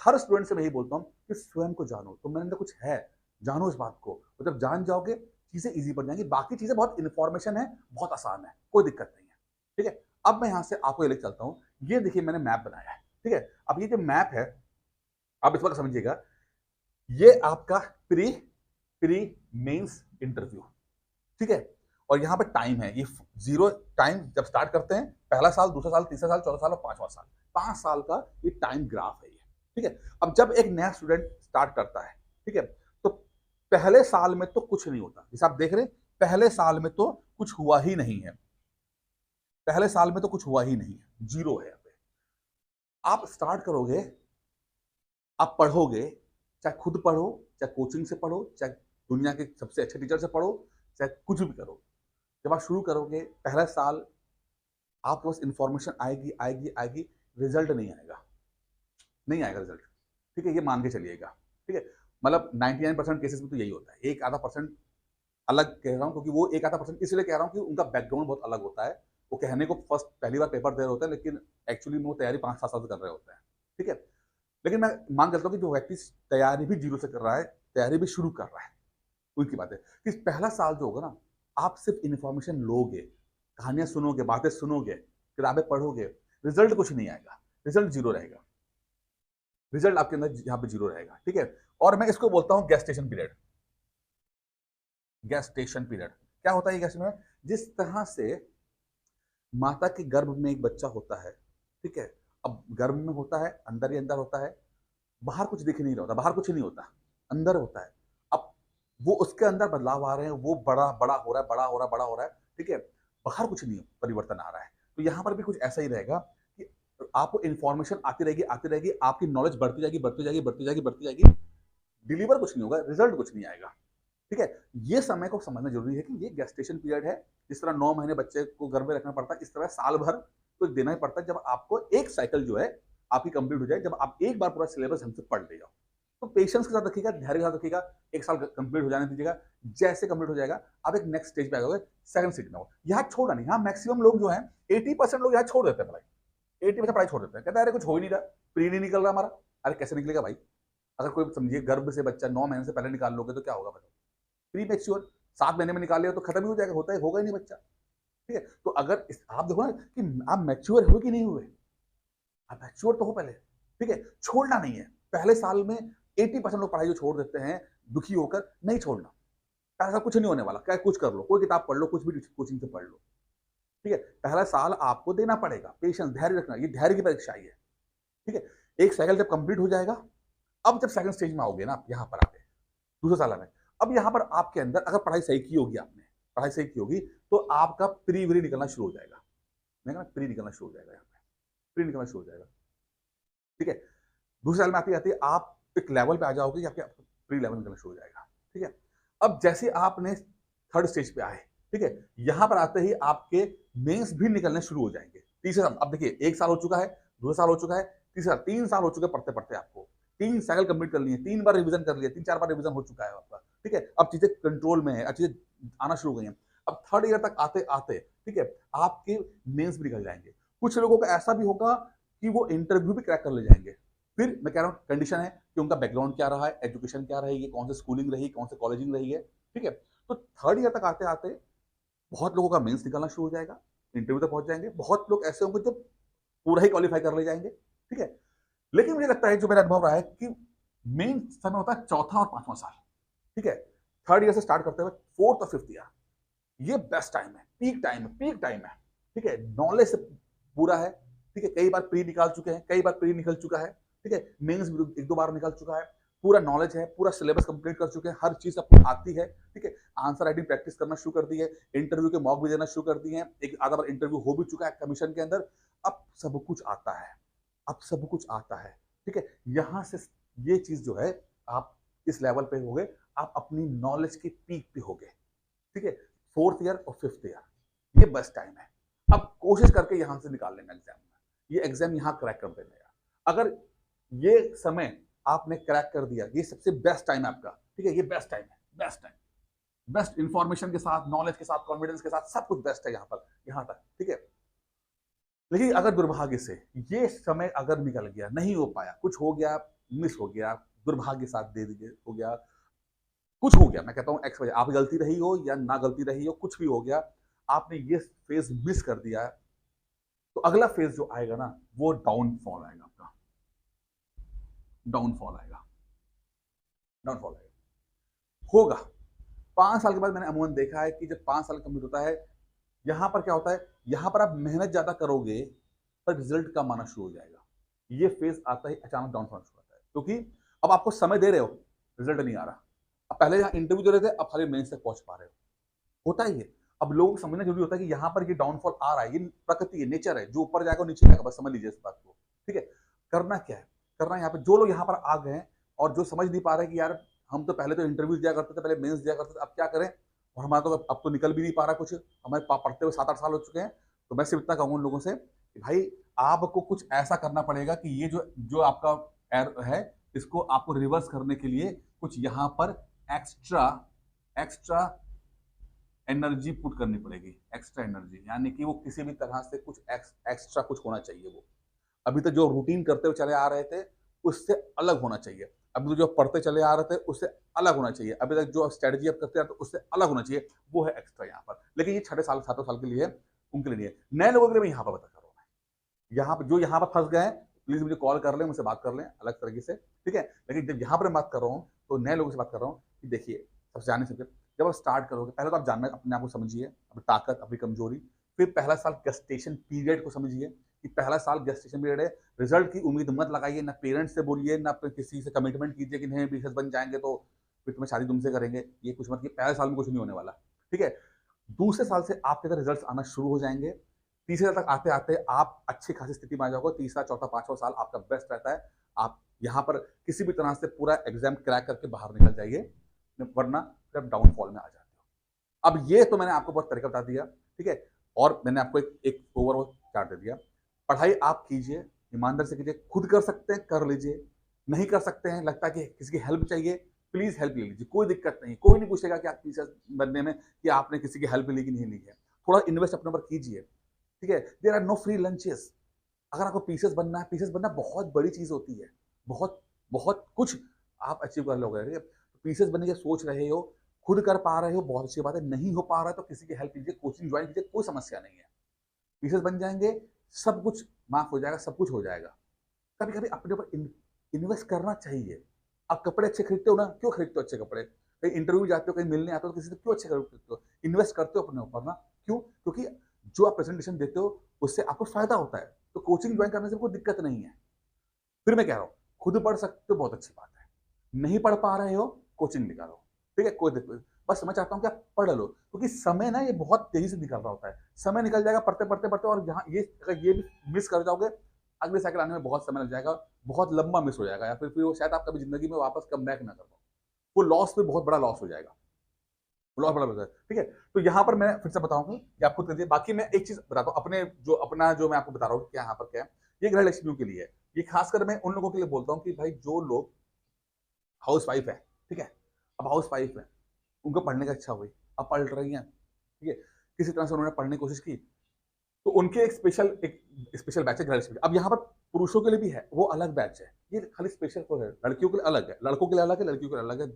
हर student से मैं यही बोलता हूँ कि स्वयं को जानो, तुम्हारे अंदर कुछ है, जानो इस बात को। तो जब जान जाओगे चीजें ईजी बन जाएंगी। बाकी चीजें बहुत इन्फॉर्मेशन है, बहुत आसान है, कोई दिक्कत नहीं है। ठीक है, अब मैं यहाँ से आपको ये लेकर चलता हूँ। ये देखिए मैंने मैप बनाया है। ठीक है, अब ये जो मैप है आप इस वक्त समझिएगा, ये आपका प्री प्री मेंस इंटरव्यू। ठीक है, और यहाँ पे टाइम है, ये जीरो टाइम जब स्टार्ट करते हैं, पहला साल, दूसरा साल, तीसरा साल, चौथा साल और पांचवा साल, 5 साल का ये टाइम ग्राफ है ये। ठीक है, अब जब एक नया स्टूडेंट स्टार्ट करता है, ठीक है, तो पहले साल में तो कुछ नहीं होता, जैसे आप देख रहे हैं पहले साल में तो कुछ हुआ ही नहीं है, पहले साल में तो कुछ हुआ ही नहीं है, जीरो है यहाँ पे। आप स्टार्ट करोगे, आप पढ़ोगे, चाहे खुद पढ़ो, चाहे कोचिंग से पढ़ो, चाहे दुनिया के सबसे अच्छे टीचर से पढ़ो, चाहे कुछ भी करो, जब आप शुरू करोगे पहला साल आपके पास इंफॉर्मेशन आएगी आएगी आएगी, रिजल्ट नहीं आएगा, नहीं आएगा रिजल्ट। ठीक है, ये मान के चलिएगा। ठीक है, मतलब 99% केसेस में तो यही होता है। एक आधा परसेंट अलग कह रहा हूँ, क्योंकि वो एक आधा परसेंट इसलिए कह रहा हूँ कि उनका बैकग्राउंड बहुत अलग होता है। वो कहने को फर्स्ट पहली बार पेपर दे रहे होते हैं, लेकिन एक्चुअली में वो तैयारी 5-7 साल से कर रहे होते हैं। ठीक है, लेकिन मैं मान करता हूँ कि जो व्यक्ति तैयारी भी जीरो से कर रहा है, तैयारी भी शुरू कर रहा है, उनकी बात है कि पहला साल जो होगा ना, आप सिर्फ इन्फॉर्मेशन लोगे, कहानियां सुनोगे, बातें सुनोगे, किताबें पढ़ोगे, रिजल्ट कुछ नहीं आएगा, रिजल्ट जीरो रहेगा, रिजल्ट आपके अंदर यहाँ पे जीरो रहेगा। ठीक है, और मैं इसको बोलता हूँ गेस्टेशन पीरियड। गेस्टेशन पीरियड क्या होता है? ये गेस्टेशन, जिस तरह से माता के गर्भ में एक बच्चा होता है, ठीक है, अब गर्भ में होता है, अंदर ही अंदर होता है, बाहर कुछ दिख नहीं रहा होता, बाहर कुछ नहीं होता, अंदर होता है। अब वो उसके अंदर बदलाव आ रहे हैं, वो बड़ा बड़ा हो रहा है, बड़ा हो रहा है, बड़ा हो रहा है। ठीक है, बाहर कुछ नहीं परिवर्तन आ रहा है। तो यहाँ पर भी कुछ ऐसा ही रहेगा कि आपको इन्फॉर्मेशन आती रहेगी, आती रहेगी, आपकी नॉलेज बढ़ती जाएगी, बढ़ती जाएगी, बढ़ती जाएगी, बढ़ती जाएगी, डिलीवर कुछ नहीं होगा, रिजल्ट कुछ नहीं आएगा। ठीक है, ये समय को समझना जरूरी है कि ये गेस्टेशन पीरियड है। जिस तरह 9 महीने बच्चे को घर में रखना पड़ता है, इस तरह साल भर तो देना ही पड़ता है, जब आपको एक साइकिल जो है आपकी कंप्लीट हो जाए, जब आप एक बार पूरा सिलेबस हमसे पढ़ ले जाओ। तो पेशेंस के साथ रखिएगा, धैर्य के साथ रखिएगा, एक साल कंप्लीट हो जाने दीजिएगा। जैसे कंप्लीट हो जाएगा आप एक नेक्स्ट स्टेज पे आ जाओगे, सेकंड स्टेज में हो। यहाँ छोड़ना नहीं, यहाँ मैक्सिमम लोग जो है 80% लोग यहाँ छोड़ देते हैं पढ़ाई, 80% पढ़ाई छोड़ देते हैं, कहते हैं अरे कुछ हो ही नहीं रहा, प्री नहीं निकल रहा हमारा। अरे कैसे निकलेगा भाई? अगर कोई समझिए गर्भ से बच्चा 9 महीने से पहले निकाल लोगे तो क्या होगा बताओ? प्री मैच्योर 7 महीने में निकाल लिया तो खत्म ही हो जाएगा, होता है, होगा ही नहीं बच्चा। ठीक है, तो अगर आप देखो ना कि आप मैच्योर हुए कि नहीं हुए, आप मैच्योर तो हो पहले। ठीक है, छोड़ना नहीं है। पहले साल में 80% लोग पढ़ाई जो छोड़ देते हैं दुखी होकर, नहीं छोड़ना। ऐसा कुछ नहीं होने वाला, क्या कुछ कर लो, कोई किताब पढ़ लो, कुछ भी कोचिंग से पढ़ लो। ठीक है, पहला साल आपको देना पड़ेगा, पेशेंस, धैर्य रखना, ये धैर्य की परीक्षा ही है। ठीक है, एक साइकिल जब कंप्लीट हो जाएगा, अब जब सेकंड स्टेज में आओगे ना, आप यहाँ पर आगे दूसरे साल में, अब यहाँ पर आपके अंदर अगर पढ़ाई सही की होगी, आपने पढ़ाई सही की होगी, तो आपका प्री वरी निकलना शुरू हो जाएगा। मैं प्री निकलना शुरू हो जाएगा, यहाँ पे प्री निकलना शुरू हो जाएगा। ठीक है, दूसरे साल में आती आती आप एक लेवल पे आ जाओगे, आपके प्री लेवल निकलना शुरू हो जाएगा। ठीक है, अब जैसे आपने थर्ड स्टेज पे आए, ठीक है, यहां पर आते ही आपके मेंस भी निकलने शुरू हो जाएंगे। तीसरे साल, अब देखिए एक साल हो चुका है, दूसरा साल हो चुका है, तीसरा 3 साल हो चुके पढ़ते पढ़ते, आपको 3 साइकिल कंप्लीट कर लिए, 3 बार रिवीजन कर लिया, 3-4 बार रिवीजन हो चुका है आपका। ठीक है, अब चीजें कंट्रोल में है, अब चीजें आना शुरू हो गई हैं। अब थर्ड ईयर तक आते आते, ठीक है, आपके मेंस भी निकल जाएंगे। कुछ लोगों का ऐसा भी होगा कि वो इंटरव्यू भी क्रैक कर ले जाएंगे। फिर मैं कह रहा हूँ कंडीशन है कि उनका बैकग्राउंड क्या रहा है, एजुकेशन क्या रहेगी, कौन से स्कूलिंग रही, कौन से कॉलेजिंग रही है। ठीक है, तो थर्ड ईयर तक आते आते बहुत लोगों का मेंस निकलना शुरू हो जाएगा, इंटरव्यू तक पहुंच जाएंगे। बहुत लोग ऐसे होंगे जो पूरा ही क्वालिफाई कर ले जाएंगे। ठीक है, लेकिन मुझे लगता है, जो मेरा अनुभव रहा है, कि मेन समय होता है चौथा और पांचवा साल। ठीक है, थर्ड ईयर से स्टार्ट करते हुए फोर्थ और फिफ्थ ईयर, ये बेस्ट टाइम है, पीक टाइम है, पीक टाइम है। ठीक है, नॉलेज से पूरा है। ठीक है, कई बार प्री निकाल चुके हैं, कई बार प्री निकल चुका है। ठीक है, मेंस भी 1-2 बार निकल चुका है, पूरा नॉलेज है, पूरा सिलेबस कंप्लीट कर चुके हैं, हर चीज आपको आती है। ठीक है, आंसर राइटिंग प्रैक्टिस करना शुरू कर दी है, इंटरव्यू के मॉक भी देना शुरू कर दिए हैं, एक आधा बार इंटरव्यू हो भी चुका है कमीशन के अंदर। अब सब कुछ आता है, अब सब कुछ आता है। ठीक है, यहां से ये चीज जो है, आप इस लेवल पे होगे, आप अपनी नॉलेज की पीक पे होगे। ठीक है, फोर्थ ईयर और फिफ्थ ईयर ये बेस्ट टाइम है। अब कोशिश करके यहां से निकाल लेना एग्जाम में, ये एग्जाम यहां क्रैक कर देना। अगर ये समय आपने क्रैक कर दिया, ये सबसे बेस्ट टाइम है आपका। ठीक है, ये बेस्ट टाइम है, बेस्ट टाइम, बेस्ट इंफॉर्मेशन के साथ, नॉलेज के साथ, कॉन्फिडेंस के साथ, सब कुछ बेस्ट है यहाँ पर, यहाँ तक। ठीक है, लेकिन अगर दुर्भाग्य से ये समय अगर निकल गया, नहीं हो पाया, कुछ हो गया, मिस हो गया, दुर्भाग्य साथ दे दिए हो गया, कुछ हो गया, मैं कहता हूँ एक्स वजह, आप गलती रही हो या ना गलती रही हो, कुछ भी हो गया, आपने ये फेज मिस कर दिया, तो अगला फेज जो आएगा ना, वो डाउनफॉल आएगा आपका, डाउनफॉल आएगा, डाउनफॉल आएगा, होगा। 5 साल के बाद मैंने अमूमन देखा है कि जब 5 साल कंप्लीट होता है, यहां पर क्या होता है, यहां पर आप मेहनत ज्यादा करोगे पर रिजल्ट कम आना शुरू हो जाएगा। ये फेज आता ही अचानक डाउन होना शुरू होता है, क्योंकि अब आपको समय दे रहे हो, रिजल्ट नहीं आ रहा। अब पहले यहाँ इंटरव्यू दे रहे थे, अब खाली मेंस तक पहुंच पा रहे हो, होता ही है। अब लोगों को समझना जरूरी होता है कि यहाँ पर ये डाउनफॉल आ रहा है, ये प्रकृति है, नेचर है, जो ऊपर जाएगा वो नीचे जाएगा, बस समझ लीजिए इस बात को। ठीक है, करना क्या है, करना यहाँ पे जो लोग यहाँ पर आ गए हैं और जो समझ नहीं पा रहे कि यार हम तो पहले तो इंटरव्यू दिया करते थे, पहले मेंस दिया करते थे, अब क्या करें, और हमारा तो अब तो निकल भी नहीं पा रहा कुछ, हमारे पढ़ते हुए 7-8 साल हो चुके हैं। तो मैं सिर्फ इतना कहूंगा उन लोगों से कि भाई आपको कुछ ऐसा करना पड़ेगा कि ये जो जो आपका एरर है, इसको आपको रिवर्स करने के लिए कुछ यहाँ पर एक्स्ट्रा एक्स्ट्रा एनर्जी पुट करनी पड़ेगी, एक्स्ट्रा एनर्जी, यानी कि वो किसी भी तरह से कुछ एक्स्ट्रा कुछ होना चाहिए। वो अभी तक जो रूटीन करते हुए चले आ रहे थे उससे अलग होना चाहिए, अभी तो जो पढ़ते चले आ रहे थे उससे अलग होना चाहिए, अभी तक जो स्ट्रेटजी आप करते हैं उससे अलग होना चाहिए, वो है एक्स्ट्रा यहाँ पर। लेकिन ये 6 साल 7 साल के लिए है, उनके लिए नहीं है। नए लोगों के लिए मैं यहाँ पर बता रहा हूँ, यहाँ पर जो यहाँ पर फंस गए हैं, प्लीज मुझे कॉल कर लें, मुझसे बात कर लें अलग तरीके से, ठीक है। लेकिन जब यहाँ पर मैं बात कर रहा हूँ तो नए लोगों से बात कर रहा हूँ कि देखिए, सबसे जाने से जब आप स्टार्ट करोगे, पहले तो आप जानना अपने आप को समझिए, अपनी ताकत, अपनी कमजोरी। फिर पहला साल गेस्टेशन पीरियड को समझिए कि पहला साल गेस्टेशन पीरियड है, रिजल्ट की उम्मीद मत लगाइए, ना पेरेंट्स से बोलिए, ना किसी से कमिटमेंट कीजिए कि नहीं बिजनेस बन जाएंगे तो फिर तुम्हें शादी तुमसे करेंगे, ये कुछ मत, पहले साल में कुछ नहीं होने वाला, ठीक है। दूसरे साल से आपके अंदर रिजल्ट आना शुरू हो जाएंगे, तीसरे साल तक आते आते आप अच्छी खासी स्थिति में आ जाओगे, तीसरा चौथा पांचवा साल आपका बेस्ट रहता है, आप यहाँ पर किसी भी तरह से पूरा एग्जाम क्रैक करके बाहर निकल जाइए, वरना फिर आप डाउनफॉल में आ जाते हो। अब ये तो मैंने आपको बहुत तरीका बता दिया, ठीक है, और मैंने आपको एक ओवरऑल चार्ट दे दिया। पढ़ाई आप कीजिए, ईमानदारी से कीजिए, खुद कर सकते हैं कर लीजिए, नहीं कर सकते हैं, लगता है कि किसी की हेल्प चाहिए, प्लीज हेल्प ले लीजिए, कोई दिक्कत नहीं, कोई नहीं पूछेगा कि आप टीचर बनने में कि आपने किसी की हेल्प ली कि नहीं ली है। थोड़ा इन्वेस्ट अपने ऊपर कीजिए, ठीक है। There are no free lunches, अगर आपको पीसेस बनना है, पीसेस बनना बहुत बड़ी चीज होती है, बहुत बहुत कुछ आप अचीव कर लोगे, ठीक है। पीसेस बनने की सोच रहे हो, खुद कर पा रहे हो, बहुत अच्छी बात है, नहीं हो पा रहा है तो किसी की हेल्प लीजिए, कोचिंग ज्वाइन कीजिए, कोई समस्या नहीं है, पीसेस बन जाएंगे, सब कुछ माफ हो जाएगा, सब कुछ हो जाएगा। कभी कभी अपने ऊपर इन्वेस्ट करना चाहिए। आप कपड़े अच्छे खरीदते हो ना, क्यों खरीदते हो अच्छे कपड़े, कहीं इंटरव्यू जाते हो, कहीं मिलने आते हो तो किसी से क्यों अच्छे कपड़े खरीदते हो, इन्वेस्ट करते हो अपने ऊपर ना, क्यों, क्योंकि जो आप प्रेजेंटेशन देते हो उससे आपको फायदा होता है, तो कोचिंग ज्वाइन करने से कोई दिक्कत नहीं है। फिर मैं कह रहा हूँ, खुद पढ़ सकते हो, बहुत अच्छी बात है, नहीं पढ़ पा रहे हो, कोचिंग निकालो, ठीक है, कोई दिक्कत। बस मैं चाहता हूँ कि आप पढ़ लो, क्योंकि समय ना ये बहुत तेजी से निकल रहा होता है, समय निकल जाएगा पढ़ते पढ़ते पढ़ते, और यहाँ ये अगर ये भी मिस कर जाओगे, अगले साइकिल आने में बहुत समय लग जाएगा, बहुत लंबा मिस हो जाएगा, या फिर वो शायद आप कभी जिंदगी में वापस कम बैक ना कर पाओ, वो लॉस भी बहुत बड़ा लॉस हो जाएगा, लॉस बड़ा होता है, ठीक है। तो यहाँ पर मैं फिर से बताऊंगा कि आप खुद करिए। बाकी मैं एक चीज बताता हूँ, अपने जो अपना जो मैं आपको बता रहा हूँ क्या यहाँ पर क्या है, ये गृह लक्ष्मियों के लिए है, ये खासकर मैं उन लोगों के लिए बोलता हूँ कि भाई जो लोग हाउस वाइफ है, ठीक है, अब हाउस वाइफ है, उनको पढ़ने का इच्छा हुई, अब पढ़ रही हैं, ठीक है, किसी तरह से उन्होंने पढ़ने की कोशिश की, तो उनके एक स्पेशल बैच है गृहलक्ष्मी। अब यहाँ पर पुरुषों के लिए भी है, वो अलग बैच है, ये खाली स्पेशल को है, लड़कियों के लिए अलग है, लड़कों के लिए अलग है, लड़कियों के लिए अलग है,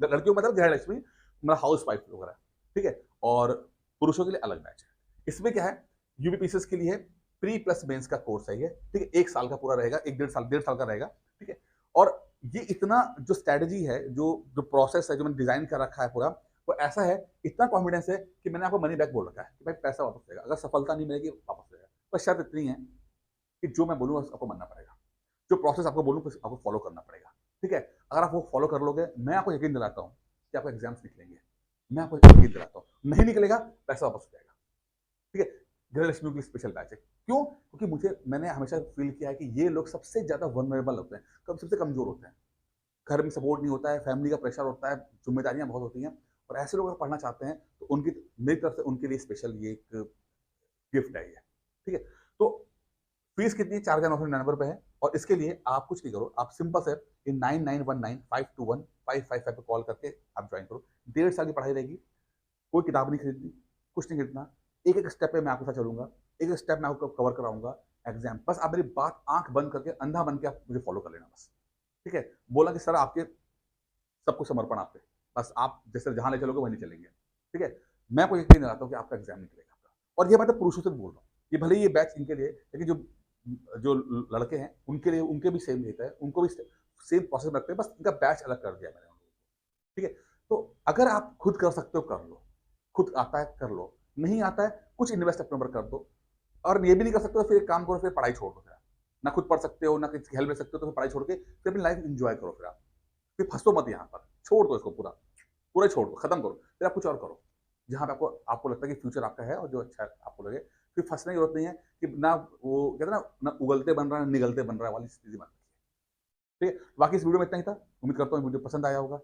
लड़कियों मतलब गृहलक्ष्मी मतलब हाउस वाइफ वगैरह, ठीक है, और पुरुषों के लिए अलग बैच है। इसमें क्या है, यूबीपीसीएस के लिए प्री प्लस मेंस का कोर्स है ये, ठीक है, 1 साल का पूरा रहेगा, एक डेढ़ साल का रहेगा, ठीक है। और ये इतना जो स्ट्रेटजी है, जो जो प्रोसेस है, जो मैंने डिजाइन कर रखा है पूरा, वो ऐसा है, इतना कॉन्फिडेंस है कि मैंने आपको मनी बैक बोल रखा है कि भाई पैसा वापस देगा, अगर सफलता नहीं मिलेगी वापस देगा, पर शर्त इतनी है कि जो मैं बोलूँ आपको मानना पड़ेगा, जो प्रोसेस आपको बोलूँ आपको फॉलो करना पड़ेगा, ठीक है। अगर आप वो फॉलो कर लोगे, मैं आपको यकीन दिलाता हूँ कि आपको एग्जाम्स निकलेंगे, मैं आपको यकीन दिलाता हूँ, नहीं निकलेगा पैसा वापस हो जाएगा, ठीक है। गृहलक्ष्मी के लिए स्पेशल बैच है, क्यों, क्योंकि मैंने हमेशा फील किया है कि ये लोग सबसे ज्यादा वनरेबल होते हैं, सबसे कमजोर होते हैं, घर में सपोर्ट नहीं होता है, फैमिली का प्रेशर होता है, जिम्मेदारियां बहुत होती हैं, और ऐसे लोग अगर पढ़ना चाहते हैं तो उनकी मेरी तरफ से उनके लिए स्पेशल ये एक गिफ्ट है ये, ठीक है। तो फीस कितनी, 4,999 है, और इसके लिए आप कुछ नहीं करो, आप सिंपल से 9919521555 पे कॉल करके आप ज्वाइन करो। 1.5 साल की पढ़ाई रहेगी, कोई किताब नहीं खरीदनी, कुछ नहीं खरीदना, एक एक स्टेप पे मैं आपके साथ चलूंगा, एक एक स्टेप मैं आपको कवर कराऊंगा, एग्जाम, बस आप मेरी बात आंख बंद करके अंधा बन के आप मुझे फॉलो कर लेना बस, ठीक है? बोला कि सर आपके सब कुछ समर्पण आप पे, बस आप जैसे जहाँ ले चलोगे वहीं ले चलेंगे, ठीक है? मैं आपको यकीन दिलाता हूँ कि आपका एग्ज़ाम निकलेगा आपका। और ये बात मैं पुरुषों से भी बोल रहा हूँ, कि भले ही ये बैच इनके लिए, लेकिन जो जो लड़के हैं, उनके लिए उनके भी सेम रहता है, उनको भी सेम प्रोसेस में रखते हैं, बस इनका बैच अलग कर दिया मैंने उन लोगों को, ठीक है? तो अगर आप खुद कर सकते हो, कर लो। खुद आता है, कर लो। नहीं आता है, कुछ इन्वेस्ट अपने ऊपर कर दो। और ये भी नहीं कर सकते तो फिर एक काम करो, फिर पढ़ाई छोड़ दो फिर आप। ना खुद पढ़ सकते हो, ना किसी की हेल्प ले सकते हो, तो फिर पढ़ाई छोड़ के फिर अपनी लाइफ एन्जॉय करो फिर आप। फिर फँसो मत यहाँ पर, छोड़ दो इसको पूरा, पूरा ही छोड़ दो, खत्म करो, फिर आप कुछ और करो। जहाँ पे आपको आपको लगता है कि फ्यूचर आपका है और जो अच्छा है आपको लगे, फिर फँसने की ज़रूरत नहीं है कि ना वो कहते हैं ना उगलते बन रहा है, ना निगलते बन रहा है वाली स्थिति मत रखिए। ठीक है? बाकी इस वीडियो में इतना ही था। उम्मीद करता हूँ वीडियो पसंद आया होगा।